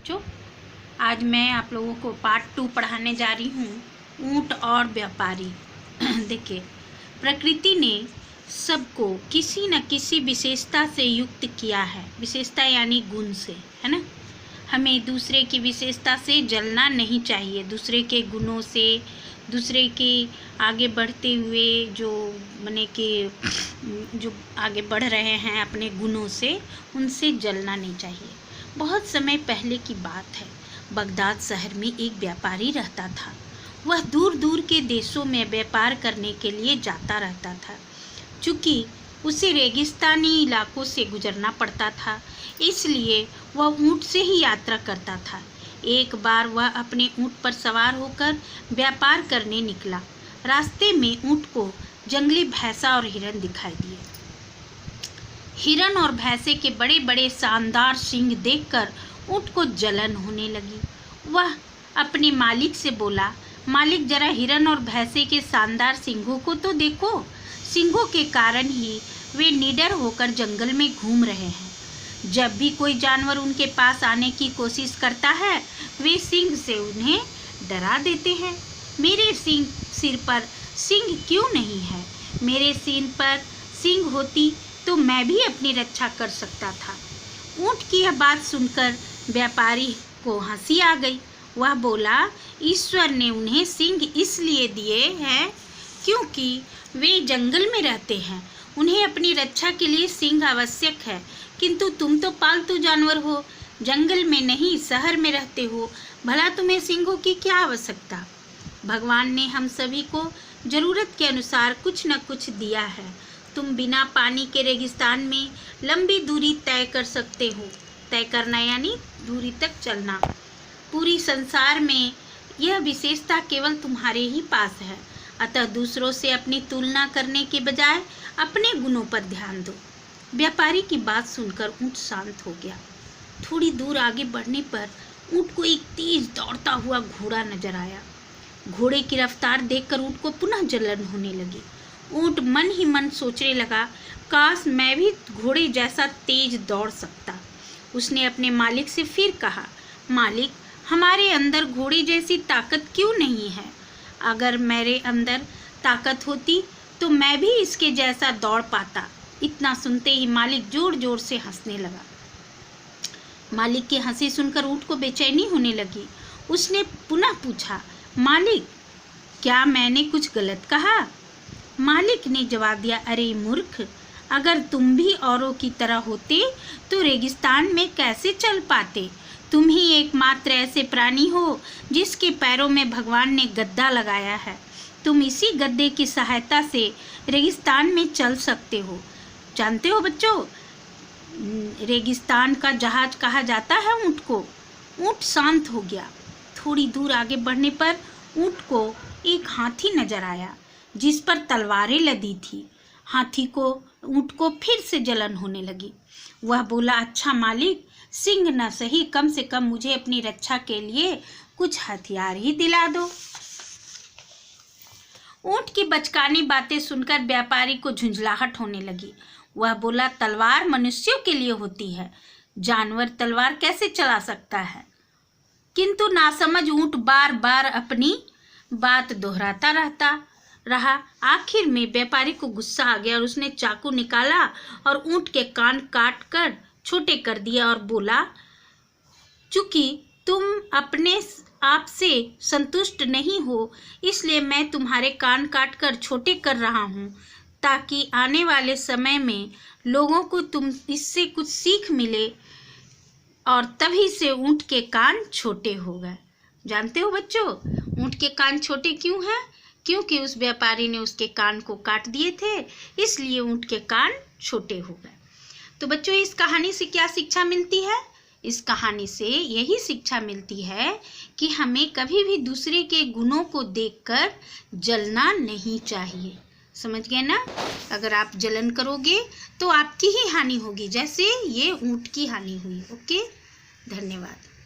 बच्चों, आज मैं आप लोगों को पार्ट 2 पढ़ाने जा रही हूँ, ऊंट और व्यापारी। देखिए, प्रकृति ने सबको किसी न किसी विशेषता से युक्त किया है। विशेषता यानी गुण से, है ना। हमें दूसरे की विशेषता से जलना नहीं चाहिए। दूसरे के गुणों से, दूसरे के आगे बढ़ते हुए जो आगे बढ़ रहे हैं अपने गुणों से, उनसे जलना नहीं चाहिए। बहुत समय पहले की बात है। बगदाद शहर में एक व्यापारी रहता था। वह दूर दूर के देशों में व्यापार करने के लिए जाता रहता था। चूँकि उसे रेगिस्तानी इलाकों से गुजरना पड़ता था, इसलिए वह ऊँट से ही यात्रा करता था। एक बार वह अपने ऊँट पर सवार होकर व्यापार करने निकला। रास्ते में ऊँट को जंगली भैंसा और हिरन दिखाई दिए। हिरन और भैंसे के बड़े बड़े शानदार सींग देखकर ऊँट को जलन होने लगी। वह अपने मालिक से बोला, मालिक, जरा हिरन और भैंसे के शानदार सींगों को तो देखो। सींगों के कारण ही वे निडर होकर जंगल में घूम रहे हैं। जब भी कोई जानवर उनके पास आने की कोशिश करता है, वे सींग से उन्हें डरा देते हैं। मेरे सिर पर सींग क्यों नहीं है? मेरे सिर पर सींग होती तो मैं भी अपनी रक्षा कर सकता था। ऊँट की यह बात सुनकर व्यापारी को हंसी आ गई। वह बोला, ईश्वर ने उन्हें सींग इसलिए दिए हैं क्योंकि वे जंगल में रहते हैं। उन्हें अपनी रक्षा के लिए सींग आवश्यक है, किंतु तुम तो पालतू जानवर हो, जंगल में नहीं शहर में रहते हो, भला तुम्हें सींगों की क्या आवश्यकता? भगवान ने हम सभी को जरूरत के अनुसार कुछ न कुछ दिया है। तुम बिना पानी के रेगिस्तान में लंबी दूरी तय कर सकते हो। तय करना यानी दूरी तक चलना। पूरी संसार में यह विशेषता केवल तुम्हारे ही पास है। अतः दूसरों से अपनी तुलना करने के बजाय अपने गुणों पर ध्यान दो। व्यापारी की बात सुनकर ऊँट शांत हो गया। थोड़ी दूर आगे बढ़ने पर ऊँट को एक तेज दौड़ता हुआ घोड़ा नजर आया। घोड़े की रफ्तार देखकर ऊँट को पुनः जलन होने लगी। ऊँट मन ही मन सोचने लगा, काश मैं भी घोड़े जैसा तेज दौड़ सकता। उसने अपने मालिक से फिर कहा, मालिक, हमारे अंदर घोड़े जैसी ताकत क्यों नहीं है? अगर मेरे अंदर ताकत होती तो मैं भी इसके जैसा दौड़ पाता। इतना सुनते ही मालिक जोर जोर से हंसने लगा। मालिक की हंसी सुनकर ऊँट को बेचैनी होने लगी। उसने पुनः पूछा, मालिक, क्या मैंने कुछ गलत कहा? मालिक ने जवाब दिया, अरे मूर्ख, अगर तुम भी औरों की तरह होते तो रेगिस्तान में कैसे चल पाते? तुम ही एकमात्र ऐसे प्राणी हो जिसके पैरों में भगवान ने गद्दा लगाया है। तुम इसी गद्दे की सहायता से रेगिस्तान में चल सकते हो। जानते हो बच्चों, रेगिस्तान का जहाज कहा जाता है ऊँट को। ऊँट शांत हो गया। थोड़ी दूर आगे बढ़ने पर ऊँट को एक हाथी नजर आया जिस पर तलवारें लदी थी। ऊँट को फिर से जलन होने लगी। वह बोला, अच्छा मालिक, सिंह न सही, कम से कम मुझे अपनी रक्षा के लिए कुछ हथियार ही दिला दो। ऊँट की बचकानी बातें सुनकर व्यापारी को झुंझलाहट होने लगी। वह बोला, तलवार मनुष्यों के लिए होती है, जानवर तलवार कैसे चला सकता है? किंतु नासमझ ऊँट बार बार अपनी बात दोहराता रहा। आखिर में व्यापारी को गुस्सा आ गया और उसने चाकू निकाला और ऊँट के कान काट कर छोटे कर दिया और बोला, चूंकि तुम अपने आप से संतुष्ट नहीं हो, इसलिए मैं तुम्हारे कान काट कर छोटे कर रहा हूँ, ताकि आने वाले समय में लोगों को तुम इससे कुछ सीख मिले। और तभी से ऊँट के कान छोटे हो गए। जानते हो बच्चों, ऊँट के कान छोटे क्यों हैं? क्योंकि उस व्यापारी ने उसके कान को काट दिए थे, इसलिए ऊँट के कान छोटे हो गए। तो बच्चों, इस कहानी से क्या शिक्षा मिलती है? इस कहानी से यही शिक्षा मिलती है कि हमें कभी भी दूसरे के गुणों को देखकर जलना नहीं चाहिए। समझ गए ना? अगर आप जलन करोगे तो आपकी ही हानि होगी, जैसे ये ऊँट की हानि हुई। ओके, धन्यवाद।